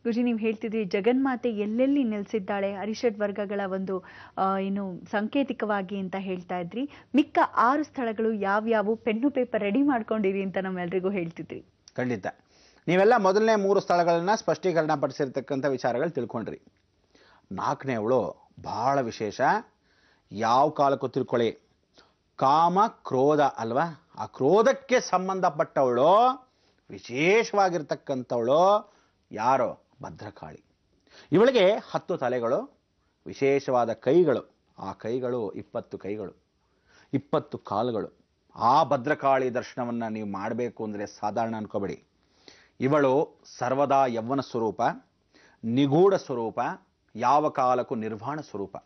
ಗುರುಜಿ, ನೀವು ಹೇಳ್ತಿದ್ರಿ ಜಗನ್ಮಾತೆ ಎಲ್ಲೆಲ್ಲಿ ನೆಲೆಸಿದ್ದಾಳೆ ಅರಿಷಡ್ ವರ್ಗಗಳ ಒಂದು ಏನು ಸಂಕೇತಿಕವಾಗಿ ಅಂತ ಹೇಳ್ತಾ ಇದ್ರಿ. ಮಿಕ್ಕ 6 ಸ್ಥಳಗಳು ಯಾವ್ಯಾವು, ಪೆನ್ನು ಪೇಪರ್ ರೆಡಿ ಮಾಡ್ಕೊಂಡಿರಿ ಅಂತ ನಮ್ಮೆಲ್ರಿಗೂ ಹೇಳ್ತಿದ್ರಿ. ಖಂಡಿತ. ನೀವೆಲ್ಲ ಮೊದಲನೇ 3 ಸ್ಥಳಗಳನ್ನ ಸ್ಪಷ್ಟೀಕರಣ ಪಡಿಸಿರ್ತಕ್ಕಂಥ ವಿಚಾರಗಳು ತಿಳ್ಕೊಂಡ್ರಿ. 4ನೇವಳು ಬಹಳ ವಿಶೇಷ. ಯಾವ ಕಾಲಕ್ಕೂ ತಿಳ್ಕೊಳ್ಳಿ, ಕಾಮ ಕ್ರೋಧ ಅಲ್ವಾ, ಆ ಕ್ರೋಧಕ್ಕೆ ಸಂಬಂಧಪಟ್ಟವಳು ವಿಶೇಷವಾಗಿರ್ತಕ್ಕಂಥವಳು ಯಾರೋ ಭದ್ರಕಾಳಿ. ಇವಳಿಗೆ 10 ತಲೆಗಳು, ವಿಶೇಷವಾದ ಕೈಗಳು. ಆ ಕೈಗಳು 20 ಕೈಗಳು, 20 ಕಾಲುಗಳು. ಆ ಭದ್ರಕಾಳಿ ದರ್ಶನವನ್ನು ನೀವು ಮಾಡಬೇಕು ಅಂದರೆ ಸಾಧಾರಣ ಅನ್ಕೋಬೇಡಿ. ಇವಳು ಸರ್ವದಾ ಯವ್ವನ ಸ್ವರೂಪ, ನಿಗೂಢ ಸ್ವರೂಪ, ಯಾವ ಕಾಲಕ್ಕೂ ನಿರ್ವಾಣ ಸ್ವರೂಪ.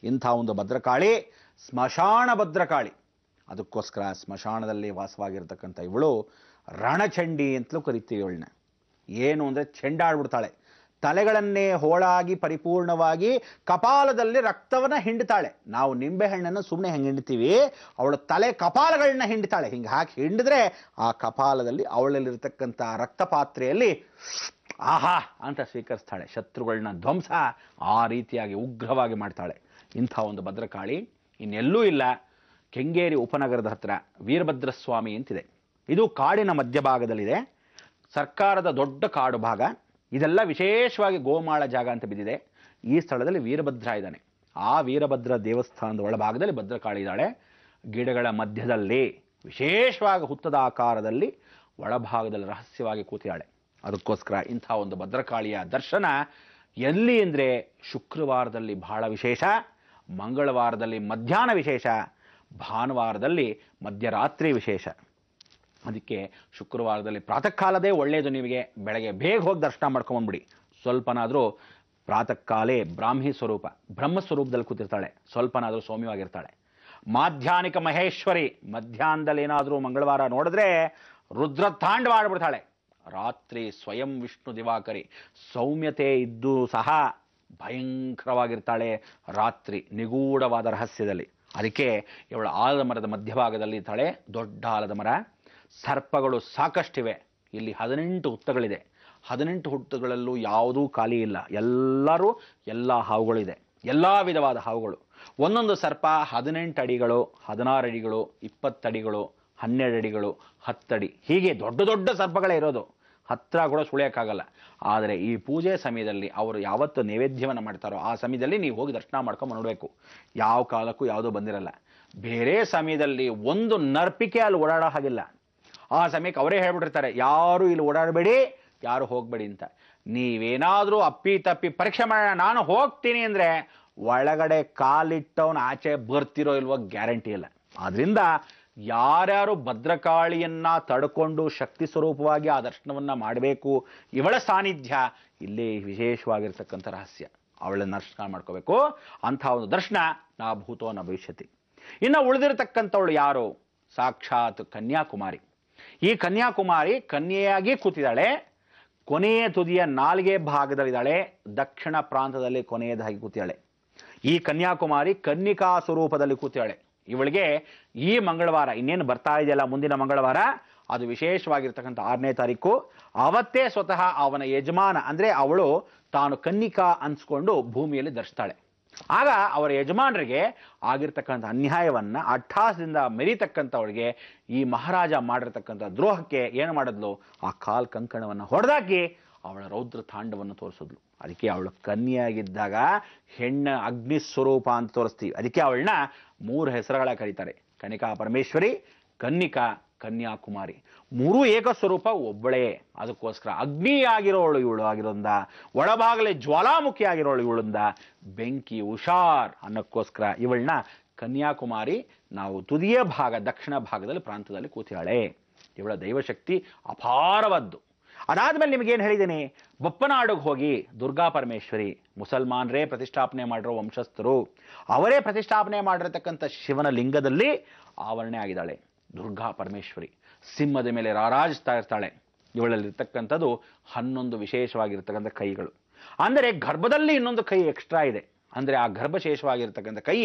ಇಂಥ ಒಂದು ಭದ್ರಕಾಳಿ ಸ್ಮಶಾನ ಭದ್ರಕಾಳಿ. ಅದಕ್ಕೋಸ್ಕರ ಸ್ಮಶಾನದಲ್ಲಿ ವಾಸವಾಗಿರ್ತಕ್ಕಂಥ ಇವಳು ರಣಚಂಡಿ ಅಂತಲೂ ಕರಿತೀವಿ ಇವಳನ್ನ. ಏನು ಅಂದರೆ ಚೆಂಡಾಡ್ಬಿಡ್ತಾಳೆ, ತಲೆಗಳನ್ನೇ ಹೋಳಾಗಿ ಪರಿಪೂರ್ಣವಾಗಿ ಕಪಾಲದಲ್ಲಿ ರಕ್ತವನ್ನು ಹಿಂಡ್ತಾಳೆ. ನಾವು ನಿಂಬೆಹಣ್ಣನ್ನು ಸುಮ್ಮನೆ ಹೆಂಗೆ ಹಿಂಡ್ತೀವಿ, ಅವಳು ತಲೆ ಕಪಾಲಗಳನ್ನ ಹಿಂಡ್ತಾಳೆ. ಹಿಂಗೆ ಹಾಕಿ ಹಿಂಡಿದ್ರೆ ಆ ಕಪಾಲದಲ್ಲಿ ಅವಳಲ್ಲಿರ್ತಕ್ಕಂಥ ರಕ್ತಪಾತ್ರೆಯಲ್ಲಿ ಆಹಾ ಅಂತ ಸ್ವೀಕರಿಸ್ತಾಳೆ. ಶತ್ರುಗಳನ್ನ ಧ್ವಂಸ ಆ ರೀತಿಯಾಗಿ ಉಗ್ರವಾಗಿ ಮಾಡ್ತಾಳೆ. ಇಂಥ ಒಂದು ಭದ್ರಕಾಳಿ ಇನ್ನೆಲ್ಲೂ ಇಲ್ಲ. ಕೆಂಗೇರಿ ಉಪನಗರದ ಹತ್ರ ವೀರಭದ್ರಸ್ವಾಮಿ ಅಂತಿದೆ. ಇದು ಕಾಡಿನ ಮಧ್ಯಭಾಗದಲ್ಲಿದೆ. ಸರ್ಕಾರದ ದೊಡ್ಡ ಕಾಡು ಭಾಗ. ಇದೆಲ್ಲ ವಿಶೇಷವಾಗಿ ಗೋಮಾಳ ಜಾಗ ಅಂತ ಬಿದ್ದಿದೆ. ಈ ಸ್ಥಳದಲ್ಲಿ ವೀರಭದ್ರ ಇದ್ದಾನೆ. ಆ ವೀರಭದ್ರ ದೇವಸ್ಥಾನದ ಒಳಭಾಗದಲ್ಲಿ ಭದ್ರಕಾಳಿ ಇದ್ದಾಳೆ. ಗಿಡಗಳ ಮಧ್ಯದಲ್ಲಿ ವಿಶೇಷವಾಗಿ ಹುತ್ತದ ಆಕಾರದಲ್ಲಿ ಒಳಭಾಗದಲ್ಲಿ ರಹಸ್ಯವಾಗಿ ಕೂತಿದ್ದಾಳೆ. ಅದಕ್ಕೋಸ್ಕರ ಇಂಥ ಒಂದು ಭದ್ರಕಾಳಿಯ ದರ್ಶನ ಎಲ್ಲಿ ಅಂದರೆ ಶುಕ್ರವಾರದಲ್ಲಿ ಬಹಳ ವಿಶೇಷ, ಮಂಗಳವಾರದಲ್ಲಿ ಮಧ್ಯಾಹ್ನ ವಿಶೇಷ, ಭಾನುವಾರದಲ್ಲಿ ಮಧ್ಯರಾತ್ರಿ ವಿಶೇಷ. ಅದಕ್ಕೆ ಶುಕ್ರವಾರದಲ್ಲಿ ಪ್ರಾತಃ ಕಾಲದೇ ಒಳ್ಳೆಯದು. ನಿಮಗೆ ಬೆಳಗ್ಗೆ ಬೇಗ ಹೋಗಿ ದರ್ಶನ ಮಾಡ್ಕೊಂಬಂದ್ಬಿಡಿ. ಸ್ವಲ್ಪನಾದರೂ ಪ್ರಾತಃ ಕಾಲೇ ಬ್ರಾಹ್ಮಿ ಸ್ವರೂಪ, ಬ್ರಹ್ಮ ಸ್ವರೂಪದಲ್ಲಿ ಕೂತಿರ್ತಾಳೆ. ಸ್ವಲ್ಪನಾದರೂ ಸೌಮ್ಯವಾಗಿರ್ತಾಳೆ. ಮಾಧ್ಯಾನಿಕ ಮಹೇಶ್ವರಿ. ಮಧ್ಯಾಹ್ನದಲ್ಲಿ ಏನಾದರೂ ಮಂಗಳವಾರ ನೋಡಿದ್ರೆ ರುದ್ರತಾಂಡವಾಡ್ಬಿಡ್ತಾಳೆ. ರಾತ್ರಿ ಸ್ವಯಂ ವಿಷ್ಣು ದಿವಾಕರಿ. ಸೌಮ್ಯತೆ ಇದ್ದು ಸಹ ಭಯಂಕರವಾಗಿರ್ತಾಳೆ ರಾತ್ರಿ ನಿಗೂಢವಾದ ರಹಸ್ಯದಲ್ಲಿ. ಅದಕ್ಕೆ ಇವಳು ಆಲದ ಮರದ ಮಧ್ಯಭಾಗದಲ್ಲಿ ಇರ್ತಾಳೆ. ದೊಡ್ಡ ಆಲದ ಮರ. ಸರ್ಪಗಳು ಸಾಕಷ್ಟಿವೆ. ಇಲ್ಲಿ 18 ಹುತ್ತಗಳಿದೆ. 18 ಹುತ್ತಗಳಲ್ಲೂ ಯಾವುದೂ ಖಾಲಿ ಇಲ್ಲ. ಎಲ್ಲ ಹಾವುಗಳಿದೆ, ಎಲ್ಲ ವಿಧವಾದ ಹಾವುಗಳು. ಒಂದೊಂದು ಸರ್ಪ 18 ಅಡಿಗಳು, 16 ಅಡಿಗಳು, 20 ಅಡಿಗಳು, 12 ಅಡಿಗಳು, 10 ಅಡಿ, ಹೀಗೆ ದೊಡ್ಡ ದೊಡ್ಡ ಸರ್ಪಗಳೇ ಇರೋದು. ಹತ್ತಿರ ಕೂಡ ಸುಳಿಯೋಕ್ಕಾಗಲ್ಲ. ಆದರೆ ಈ ಪೂಜೆ ಸಮಯದಲ್ಲಿ ಅವರು ಯಾವತ್ತು ನೈವೇದ್ಯವನ್ನು ಮಾಡ್ತಾರೋ ಆ ಸಮಯದಲ್ಲಿ ನೀವು ಹೋಗಿ ದರ್ಶನ ಮಾಡ್ಕೊಂಡು ನೋಡಬೇಕು. ಯಾವ ಕಾಲಕ್ಕೂ ಯಾವುದೂ ಬಂದಿರಲ್ಲ. ಬೇರೆ ಸಮಯದಲ್ಲಿ ಒಂದು ನರ್ಪಿಕೆ ಅಲ್ಲಿ ಓಡಾಡೋ ಹಾಗಿಲ್ಲ. ಆ ಸಮಯಕ್ಕೆ ಅವರೇ ಹೇಳ್ಬಿಟ್ಟಿರ್ತಾರೆ, ಯಾರು ಇಲ್ಲಿ ಓಡಾಡಬೇಡಿ, ಯಾರು ಹೋಗಬೇಡಿ ಅಂತ. ನೀವೇನಾದರೂ ಅಪ್ಪಿ ತಪ್ಪಿ ಪರೀಕ್ಷೆ ಮಾಡೋಣ ನಾನು ಹೋಗ್ತೀನಿ ಅಂದರೆ ಒಳಗಡೆ ಕಾಲಿಟ್ಟವನು ಆಚೆ ಬರ್ತಿರೋ ಇಲ್ವೋ ಗ್ಯಾರಂಟಿ ಇಲ್ಲ. ಆದ್ದರಿಂದ ಯಾರ್ಯಾರು ಭದ್ರಕಾಳಿಯನ್ನ ತಡ್ಕೊಂಡು ಶಕ್ತಿ ಸ್ವರೂಪವಾಗಿ ಆ ದರ್ಶನವನ್ನು ಮಾಡಬೇಕು. ಇವಳ ಸಾನ್ನಿಧ್ಯ ಇಲ್ಲಿ ವಿಶೇಷವಾಗಿರ್ತಕ್ಕಂಥ ರಹಸ್ಯ. ಅವಳನ್ನ ದರ್ಶನ ಮಾಡ್ಕೋಬೇಕು. ಅಂಥ ಒಂದು ದರ್ಶನ ನಾ ಭೂತೋ ನ ಭವಿಷ್ಯತಿ. ಇನ್ನು ಉಳಿದಿರತಕ್ಕಂಥವಳು ಯಾರು? ಸಾಕ್ಷಾತ್ ಕನ್ಯಾಕುಮಾರಿ. ಈ ಕನ್ಯಾಕುಮಾರಿ ಕನ್ಯೆಯಾಗಿ ಕೂತಿದ್ದಾಳೆ. ಕೊನೆಯ ತುದಿಯ ನಾಲ್ಗೆ ಭಾಗದಲ್ಲಿದ್ದಾಳೆ. ದಕ್ಷಿಣ ಪ್ರಾಂತದಲ್ಲಿ ಕೊನೆಯದಾಗಿ ಕೂತಿದ್ದಾಳೆ. ಈ ಕನ್ಯಾಕುಮಾರಿ ಕನ್ನಿಕಾ ಸ್ವರೂಪದಲ್ಲಿ ಕೂತಿದ್ದಾಳೆ. ಇವಳಿಗೆ ಈ ಮಂಗಳವಾರ ಇನ್ನೇನು ಬರ್ತಾ ಇದೆಯಲ್ಲ, ಮುಂದಿನ ಮಂಗಳವಾರ, ಅದು ವಿಶೇಷವಾಗಿರ್ತಕ್ಕಂಥ 6ನೇ ತಾರೀಕು. ಅವತ್ತೇ ಸ್ವತಃ ಅವನ ಯಜಮಾನ ಅಂದರೆ ಅವಳು ತಾನು ಕನ್ನಿಕಾ ಅನ್ಸ್ಕೊಂಡು ಭೂಮಿಯಲ್ಲಿ ಧರಿಸ್ತಾಳೆ. ಆಗ ಅವರ ಯಜಮಾನರಿಗೆ ಆಗಿರ್ತಕ್ಕಂಥ ಅನ್ಯಾಯವನ್ನು ಅಟ್ಟಹಾಸದಿಂದ ಮೆರೀತಕ್ಕಂಥವಳಿಗೆ ಈ ಮಹಾರಾಜ ಮಾಡಿರ್ತಕ್ಕಂಥ ದ್ರೋಹಕ್ಕೆ ಏನು ಮಾಡಿದ್ಲು, ಆ ಕಾಲ್ ಕಂಕಣವನ್ನು ಹೊಡೆದಾಕಿ ಅವಳ ರೌದ್ರ ತಾಂಡವನ್ನು ತೋರಿಸಿದ್ಲು. ಅದಕ್ಕೆ ಅವಳು ಕನ್ಯೆಯಾಗಿದ್ದಾಗ ಹೆಣ್ಣ ಅಗ್ನಿ ಸ್ವರೂಪ ಅಂತ ತೋರಿಸ್ತೀವಿ. ಅದಕ್ಕೆ ಅವಳನ್ನ 3 ಹೆಸರುಗಳ ಕರೀತಾರೆ. ಕನಿಕಾ ಪರಮೇಶ್ವರಿ, ಕನ್ನಿಕಾ, ಕನ್ಯಾಕುಮಾರಿ. 3 ಏಕಸ್ವರೂಪ ಒಬ್ಬಳೇ. ಅದಕ್ಕೋಸ್ಕರ ಅಗ್ನಿಯಾಗಿರೋಳು ಇವಳು ಆಗಿರೋದ್ರಿಂದ, ಒಳಭಾಗಲೇ ಜ್ವಾಲಾಮುಖಿ ಆಗಿರೋಳು ಇವಳಿಂದ, ಬೆಂಕಿ ಹುಷಾರ್ ಅನ್ನೋಕ್ಕೋಸ್ಕರ ಇವಳನ್ನ ಕನ್ಯಾಕುಮಾರಿ. ನಾವು ತುದಿಯ ಭಾಗ ದಕ್ಷಿಣ ಭಾಗದಲ್ಲಿ ಪ್ರಾಂತದಲ್ಲಿ ಕೂತಿಯಾಳೆ. ಇವಳ ದೈವಶಕ್ತಿ ಅಪಾರವದ್ದು. ಅದಾದ್ಮೇಲೆ ನಿಮಗೇನು ಹೇಳಿದ್ದೀನಿ, ಬಪ್ಪನಾಡಿಗೆ ಹೋಗಿ ದುರ್ಗಾ ಪರಮೇಶ್ವರಿ, ಮುಸಲ್ಮಾನರೇ ಪ್ರತಿಷ್ಠಾಪನೆ ಮಾಡಿರೋ ವಂಶಸ್ಥರು, ಅವರೇ ಪ್ರತಿಷ್ಠಾಪನೆ ಮಾಡಿರತಕ್ಕಂಥ ಶಿವನ ಲಿಂಗದಲ್ಲಿ ಆವರಣೆ ಆಗಿದ್ದಾಳೆ ದುರ್ಗಾ ಪರಮೇಶ್ವರಿ. ಸಿಂಹದ ಮೇಲೆ ರಾರಾಜಿಸ್ತಾ ಇರ್ತಾಳೆ. ಇವಳಲ್ಲಿರ್ತಕ್ಕಂಥದ್ದು 11 ವಿಶೇಷವಾಗಿರ್ತಕ್ಕಂಥ ಕೈಗಳು. ಅಂದರೆ ಗರ್ಭದಲ್ಲಿ ಇನ್ನೊಂದು ಕೈ ಎಕ್ಸ್ಟ್ರಾ ಇದೆ. ಅಂದರೆ ಆ ಗರ್ಭಶೇಷವಾಗಿರ್ತಕ್ಕಂಥ ಕೈ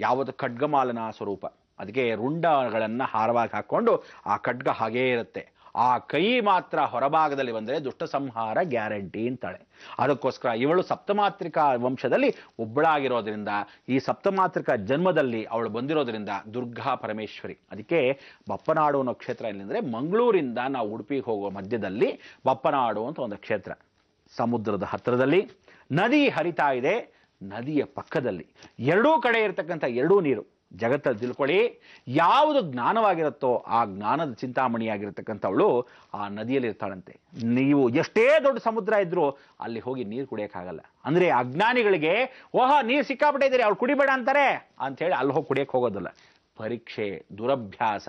ಯಾವುದು ಖಡ್ಗಮಾಲನ ಸ್ವರೂಪ. ಅದಕ್ಕೆ ರುಂಡಗಳನ್ನು ಹಾರವಾಗಿ ಹಾಕ್ಕೊಂಡು ಆ ಖಡ್ಗ ಹಾಗೇ ಇರುತ್ತೆ. ಆ ಕೈ ಮಾತ್ರ ಹೊರಭಾಗದಲ್ಲಿ ಬಂದರೆ ದುಷ್ಟ ಸಂಹಾರ ಗ್ಯಾರಂಟಿ ಅಂತಾಳೆ. ಅದಕ್ಕೋಸ್ಕರ ಇವಳು ಸಪ್ತಮಾತ್ರಿಕಾ ವಂಶದಲ್ಲಿ ಒಬ್ಬಳಾಗಿರೋದ್ರಿಂದ, ಈ ಸಪ್ತಮಾತ್ರಿಕಾ ಜನ್ಮದಲ್ಲಿ ಅವಳು ಬಂದಿರೋದ್ರಿಂದ ದುರ್ಗಾ ಪರಮೇಶ್ವರಿ. ಅದಕ್ಕೆ ಬಪ್ಪನಾಡು ಅನ್ನೋ ಕ್ಷೇತ್ರ ಎಲ್ಲಿಂದರೆ ಮಂಗಳೂರಿಂದ ನಾವು ಉಡುಪಿಗೆ ಹೋಗುವ ಮಧ್ಯದಲ್ಲಿ ಬಪ್ಪನಾಡು ಅಂತ ಒಂದು ಕ್ಷೇತ್ರ. ಸಮುದ್ರದ ಹತ್ತಿರದಲ್ಲಿ ನದಿ ಹರಿತಾ ಇದೆ, ನದಿಯ ಪಕ್ಕದಲ್ಲಿ ಎರಡೂ ಕಡೆ ಇರತಕ್ಕಂಥ ಎರಡೂ ನೀರು. ಜಗತ್ತಲ್ಲಿ ತಿಳ್ಕೊಳ್ಳಿ, ಯಾವುದು ಜ್ಞಾನವಾಗಿರುತ್ತೋ ಆ ಜ್ಞಾನದ ಚಿಂತಾಮಣಿಯಾಗಿರ್ತಕ್ಕಂಥವಳು ಆ ನದಿಯಲ್ಲಿ ಇರ್ತಾಳಂತೆ. ನೀವು ಎಷ್ಟೇ ದೊಡ್ಡ ಸಮುದ್ರ ಇದ್ರೂ ಅಲ್ಲಿ ಹೋಗಿ ನೀರು ಕುಡಿಯೋಕ್ಕಾಗಲ್ಲ. ಅಂದರೆ ಅಜ್ಞಾನಿಗಳಿಗೆ ನೀರು ಸಿಕ್ಕಾಪಟ್ಟೆ ಇದ್ದೀರಿ ಅವ್ರು ಕುಡಿಬೇಡ ಅಂತಾರೆ ಅಂಥೇಳಿ ಅಲ್ಲಿ ಹೋಗಿ ಕುಡಿಯೋಕ್ಕೆ ಹೋಗೋದಿಲ್ಲ. ಪರೀಕ್ಷೆ, ದುರಭ್ಯಾಸ,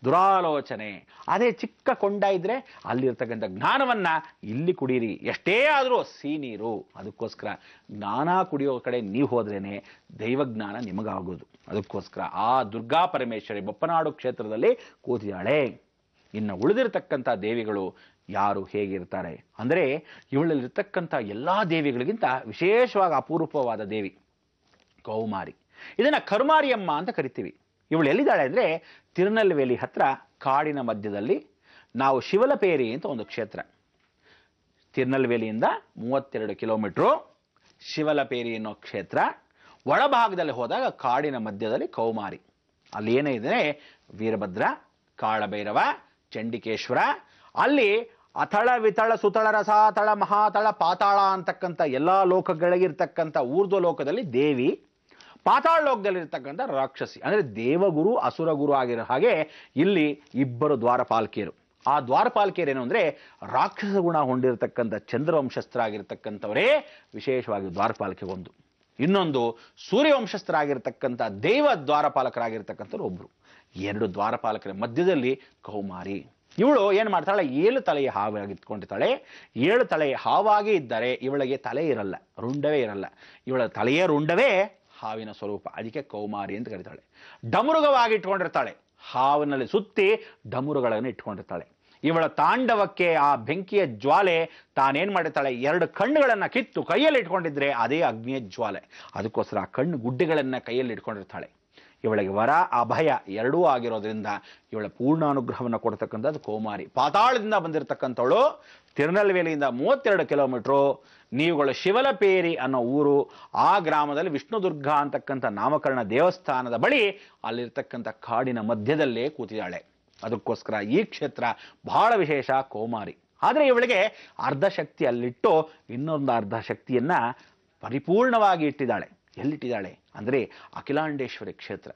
ದುರಾಲೋಚನೆ, ಅದೇ ಚಿಕ್ಕ ಕೊಂಡ ಇದ್ರೆ ಅಲ್ಲಿರ್ತಕ್ಕಂಥ ಜ್ಞಾನವನ್ನ ಇಲ್ಲಿ ಕುಡೀರಿ, ಎಷ್ಟೇ ಆದರೂ ಸಿಹಿ ನೀರು. ಅದಕ್ಕೋಸ್ಕರ ಜ್ಞಾನ ಕುಡಿಯೋ ಕಡೆ ನೀವು ಹೋದ್ರೇನೆ ದೈವಜ್ಞಾನ ನಿಮಗಾಗೋದು. ಅದಕ್ಕೋಸ್ಕರ ಆ ದುರ್ಗಾ ಪರಮೇಶ್ವರಿ ಬಪ್ಪನಾಡು ಕ್ಷೇತ್ರದಲ್ಲಿ ಕೂತಿದ್ದಾಳೆ. ಇನ್ನು ಉಳಿದಿರತಕ್ಕಂಥ ದೇವಿಗಳು ಯಾರು ಹೇಗಿರ್ತಾರೆ ಅಂದರೆ, ಇವಳಲ್ಲಿರ್ತಕ್ಕಂಥ ಎಲ್ಲ ದೇವಿಗಳಿಗಿಂತ ವಿಶೇಷವಾಗಿ ಅಪೂರ್ವವಾದ ದೇವಿ ಕೌಮಾರಿ. ಇದನ್ನ ಕರುಮಾರಿಯಮ್ಮ ಅಂತ ಕರಿತೀವಿ. ಇವಳು ಎಲ್ಲಿದ್ದಾಳೆ ಅಂದರೆ ತಿರುನಲ್ವೇಲಿ ಹತ್ರ ಕಾಡಿನ ಮಧ್ಯದಲ್ಲಿ ನಾವು ಶಿವಲಪೇರಿ ಅಂತ ಒಂದು ಕ್ಷೇತ್ರ. ತಿರುನಲ್ವೇಲಿಯಿಂದ 32 ಕಿಲೋಮೀಟ್ರು ಶಿವಲಪೇರಿ ಅನ್ನೋ ಕ್ಷೇತ್ರ. ಒಳಭಾಗದಲ್ಲಿ ಹೋದಾಗ ಕಾಡಿನ ಮಧ್ಯದಲ್ಲಿ ಕೌಮಾರಿ. ಅಲ್ಲಿ ಏನಿದೆ, ವೀರಭದ್ರ, ಕಾಳಭೈರವ, ಚಂಡಿಕೇಶ್ವರ, ಅಲ್ಲಿ ಅಥಳ ವಿತಳ ಸುತಳ ರಸಾತಳ ಮಹಾತಳ ಪಾತಾಳ ಅಂತಕ್ಕಂಥ ಎಲ್ಲ ಲೋಕಗಳಿಗಿರ್ತಕ್ಕಂಥ ಊರ್ಧ್ವ ಲೋಕದಲ್ಲಿ ದೇವಿ, ಪಾತಾಳ ಲೋಕದಲ್ಲಿರ್ತಕ್ಕಂಥ ರಾಕ್ಷಸಿ. ಅಂದರೆ ದೇವಗುರು ಅಸುರಗುರು ಆಗಿರೋ ಹಾಗೆ ಇಲ್ಲಿ ಇಬ್ಬರು ದ್ವಾರಪಾಲಕಿಯರು. ಆ ದ್ವಾರಪಾಲಕಿಯರೇನು ಅಂದರೆ ರಾಕ್ಷಸ ಗುಣ ಹೊಂದಿರತಕ್ಕಂಥ ಚಂದ್ರವಂಶಸ್ಥರಾಗಿರ್ತಕ್ಕಂಥವರೇ ವಿಶೇಷವಾಗಿ ದ್ವಾರಪಾಲಕಿಗೊಂದು. ಇನ್ನೊಂದು ಸೂರ್ಯವಂಶಸ್ಥರಾಗಿರ್ತಕ್ಕಂಥ ದೇವ ದ್ವಾರಪಾಲಕರಾಗಿರ್ತಕ್ಕಂಥವ್ರು ಒಬ್ಬರು. 2 ದ್ವಾರಪಾಲಕರ ಮಧ್ಯದಲ್ಲಿ ಕೌಮಾರಿ. ಇವಳು ಏನು ಮಾಡ್ತಾಳೆ, 7 ತಲೆಯ ಹಾವಾಗಿಟ್ಕೊಂಡಿರ್ತಾಳೆ. 7 ತಲೆಯ ಹಾವಾಗಿ ಇದ್ದರೆ ಇವಳಿಗೆ ತಲೆ ಇರಲ್ಲ, ರುಂಡವೇ ಇರಲ್ಲ. ಇವಳ ತಲೆಯ ರುಂಡವೇ ಹಾವಿನ ಸ್ವರೂಪ. ಅದಕ್ಕೆ ಕೌಮಾರಿ ಅಂತ ಕರೀತಾಳೆ. ಡಮರುಗವಾಗಿ ಇಟ್ಕೊಂಡಿರ್ತಾಳೆ, ಹಾವಿನಲ್ಲಿ ಸುತ್ತಿ ಡಮರುಗಳನ್ನು ಇಟ್ಕೊಂಡಿರ್ತಾಳೆ. ಇವಳ ತಾಂಡವಕ್ಕೆ ಆ ಬೆಂಕಿಯ ಜ್ವಾಲೆ ತಾನೇನು ಮಾಡಿರ್ತಾಳೆ, 2 ಕಣ್ಣುಗಳನ್ನು ಕಿತ್ತು ಕೈಯಲ್ಲಿ ಇಟ್ಕೊಂಡಿದ್ರೆ ಅದೇ ಅಗ್ನಿಯ ಜ್ವಾಲೆ. ಅದಕ್ಕೋಸ್ಕರ ಆ ಕಣ್ಣು ಗುಡ್ಡೆಗಳನ್ನು ಕೈಯಲ್ಲಿ ಇಟ್ಕೊಂಡಿರ್ತಾಳೆ. ಇವಳಿಗೆ ವರ ಅಭಯ ಎರಡೂ ಆಗಿರೋದ್ರಿಂದ ಇವಳ ಪೂರ್ಣ ಅನುಗ್ರಹವನ್ನು ಕೊಡ್ತಕ್ಕಂಥದ್ದು ಕೌಮಾರಿ. ಪಾತಾಳದಿಂದ ಬಂದಿರತಕ್ಕಂಥವಳು. ತಿರುನಲ್ವೇಲಿಯಿಂದ 32 ಕಿಲೋಮೀಟ್ರು. ನೀವುಗಳು ಶಿವಲಪೇರಿ ಅನ್ನೋ ಊರು, ಆ ಗ್ರಾಮದಲ್ಲಿ ವಿಷ್ಣುದುರ್ಗ ಅಂತಕ್ಕಂಥ ನಾಮಕರಣ ದೇವಸ್ಥಾನದ ಬಳಿ ಅಲ್ಲಿರ್ತಕ್ಕಂಥ ಕಾಡಿನ ಮಧ್ಯದಲ್ಲೇ ಕೂತಿದ್ದಾಳೆ. ಅದಕ್ಕೋಸ್ಕರ ಈ ಕ್ಷೇತ್ರ ಬಹಳ ವಿಶೇಷ ಕೌಮಾರಿ. ಆದರೆ ಇವಳಿಗೆ ಅರ್ಧ ಶಕ್ತಿ ಅಲ್ಲಿಟ್ಟು ಇನ್ನೊಂದು ಅರ್ಧ ಶಕ್ತಿಯನ್ನ ಪರಿಪೂರ್ಣವಾಗಿ ಇಟ್ಟಿದ್ದಾಳೆ. ಎಲ್ಲಿಟ್ಟಿದ್ದಾಳೆ ಅಂದರೆ ಅಖಿಲಾಂಡೇಶ್ವರಿ ಕ್ಷೇತ್ರ.